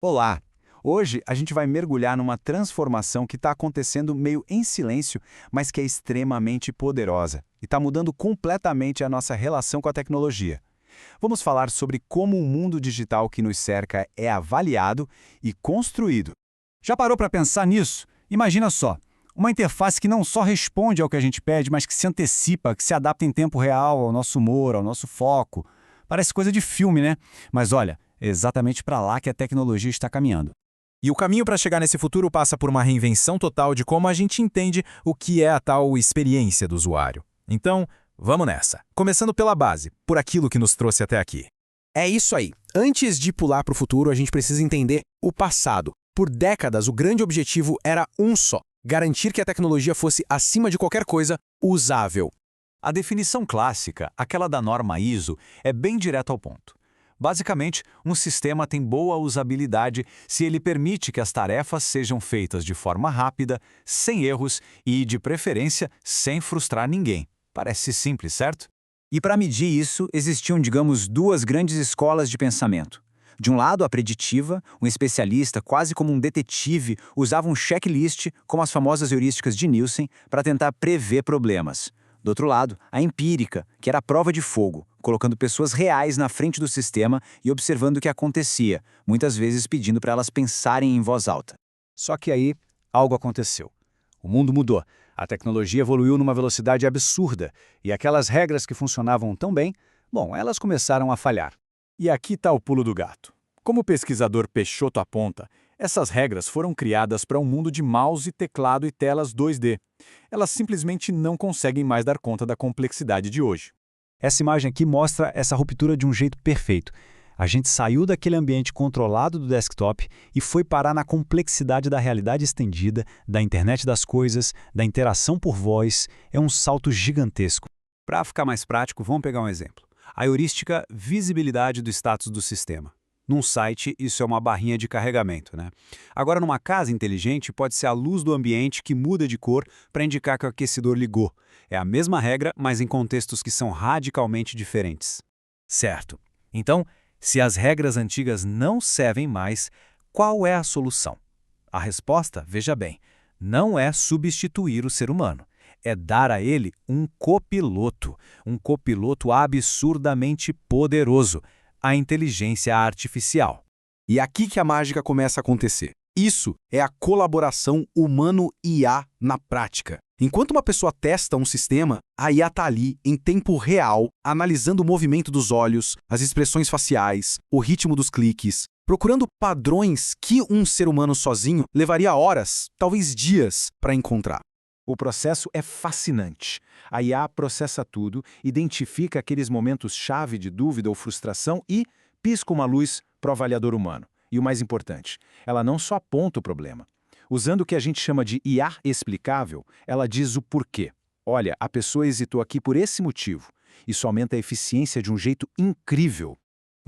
Olá! Hoje a gente vai mergulhar numa transformação que está acontecendo meio em silêncio, mas que é extremamente poderosa e está mudando completamente a nossa relação com a tecnologia. Vamos falar sobre como o mundo digital que nos cerca é avaliado e construído. Já parou para pensar nisso? Imagina só, uma interface que não só responde ao que a gente pede, mas que se antecipa, que se adapta em tempo real ao nosso humor, ao nosso foco. Parece coisa de filme, né? Mas olha, é exatamente para lá que a tecnologia está caminhando. E o caminho para chegar nesse futuro passa por uma reinvenção total de como a gente entende o que é a tal experiência do usuário. Então, vamos nessa. Começando pela base, por aquilo que nos trouxe até aqui. É isso aí. Antes de pular para o futuro, a gente precisa entender o passado. Por décadas, o grande objetivo era um só: garantir que a tecnologia fosse, acima de qualquer coisa, usável. A definição clássica, aquela da norma ISO, é bem direto ao ponto. Basicamente, um sistema tem boa usabilidade se ele permite que as tarefas sejam feitas de forma rápida, sem erros e, de preferência, sem frustrar ninguém. Parece simples, certo? E para medir isso, existiam, digamos, duas grandes escolas de pensamento. De um lado, a preditiva, um especialista, quase como um detetive, usava um checklist, como as famosas heurísticas de Nielsen, para tentar prever problemas. Do outro lado, a empírica, que era a prova de fogo, colocando pessoas reais na frente do sistema e observando o que acontecia, muitas vezes pedindo para elas pensarem em voz alta. Só que aí, algo aconteceu. O mundo mudou. A tecnologia evoluiu numa velocidade absurda, e aquelas regras que funcionavam tão bem, elas começaram a falhar. E aqui está o pulo do gato. Como o pesquisador Peixoto aponta, essas regras foram criadas para um mundo de mouse, teclado e telas 2D. Elas simplesmente não conseguem mais dar conta da complexidade de hoje. Essa imagem aqui mostra essa ruptura de um jeito perfeito. A gente saiu daquele ambiente controlado do desktop e foi parar na complexidade da realidade estendida, da internet das coisas, da interação por voz. É um salto gigantesco. Para ficar mais prático, vamos pegar um exemplo. A heurística visibilidade do status do sistema. Num site, isso é uma barrinha de carregamento, né? Agora, numa casa inteligente, pode ser a luz do ambiente que muda de cor para indicar que o aquecedor ligou. É a mesma regra, mas em contextos que são radicalmente diferentes. Certo. Então, se as regras antigas não servem mais, qual é a solução? A resposta, veja bem, não é substituir o ser humano. É dar a ele um copiloto absurdamente poderoso, a inteligência artificial. E aqui que a mágica começa a acontecer. Isso é a colaboração humano-IA na prática. Enquanto uma pessoa testa um sistema, a IA está ali, em tempo real, analisando o movimento dos olhos, as expressões faciais, o ritmo dos cliques, procurando padrões que um ser humano sozinho levaria horas, talvez dias, para encontrar. O processo é fascinante. A IA processa tudo, identifica aqueles momentos-chave de dúvida ou frustração e pisca uma luz para o avaliador humano. E o mais importante, ela não só aponta o problema. Usando o que a gente chama de IA explicável, ela diz o porquê. Olha, a pessoa hesitou aqui por esse motivo. Isso aumenta a eficiência de um jeito incrível.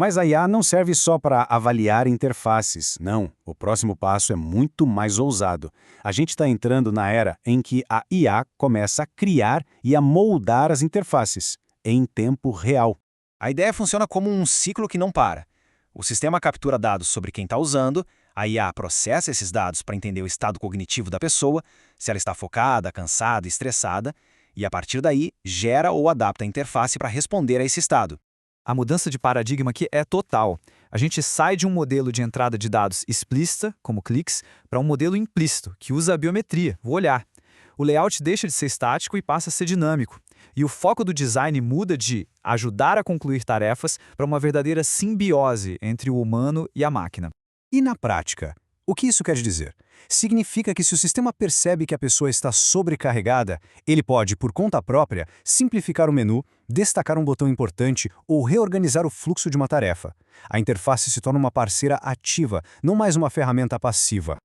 Mas a IA não serve só para avaliar interfaces. Não, o próximo passo é muito mais ousado. A gente está entrando na era em que a IA começa a criar e a moldar as interfaces, em tempo real. A ideia funciona como um ciclo que não para. O sistema captura dados sobre quem está usando, a IA processa esses dados para entender o estado cognitivo da pessoa, se ela está focada, cansada, estressada, e a partir daí gera ou adapta a interface para responder a esse estado. A mudança de paradigma aqui é total. A gente sai de um modelo de entrada de dados explícita, como cliques, para um modelo implícito, que usa a biometria, o olhar. O layout deixa de ser estático e passa a ser dinâmico. E o foco do design muda de ajudar a concluir tarefas para uma verdadeira simbiose entre o humano e a máquina. E na prática, o que isso quer dizer? Significa que se o sistema percebe que a pessoa está sobrecarregada, ele pode, por conta própria, simplificar o menu, destacar um botão importante ou reorganizar o fluxo de uma tarefa. A interface se torna uma parceira ativa, não mais uma ferramenta passiva.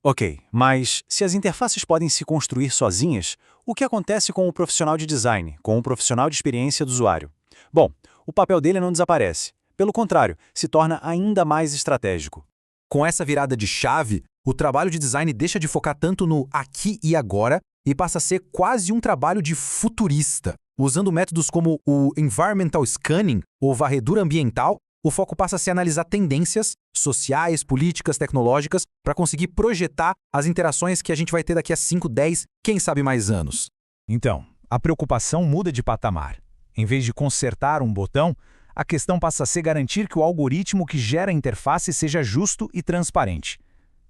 Ok, mas se as interfaces podem se construir sozinhas, o que acontece com o profissional de design, com o profissional de experiência do usuário? Bom, o papel dele não desaparece. Pelo contrário, se torna ainda mais estratégico. Com essa virada de chave, o trabalho de design deixa de focar tanto no aqui e agora e passa a ser quase um trabalho de futurista. Usando métodos como o Environmental Scanning, ou varredura ambiental, o foco passa a se analisar tendências sociais, políticas, tecnológicas, para conseguir projetar as interações que a gente vai ter daqui a 5, 10, quem sabe mais anos. Então, a preocupação muda de patamar. Em vez de consertar um botão, a questão passa a ser garantir que o algoritmo que gera a interface seja justo e transparente.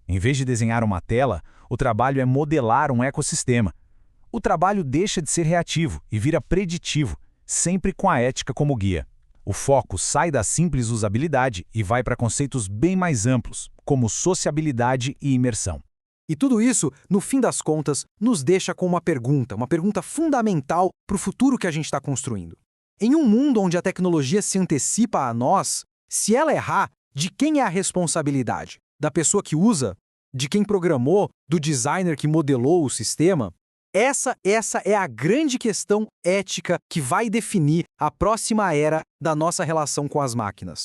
Em vez de desenhar uma tela, o trabalho é modelar um ecossistema. O trabalho deixa de ser reativo e vira preditivo, sempre com a ética como guia. O foco sai da simples usabilidade e vai para conceitos bem mais amplos, como sociabilidade e imersão. E tudo isso, no fim das contas, nos deixa com uma pergunta fundamental para o futuro que a gente está construindo. Em um mundo onde a tecnologia se antecipa a nós, se ela errar, de quem é a responsabilidade? Da pessoa que usa? De quem programou? Do designer que modelou o sistema? Essa é a grande questão ética que vai definir a próxima era da nossa relação com as máquinas.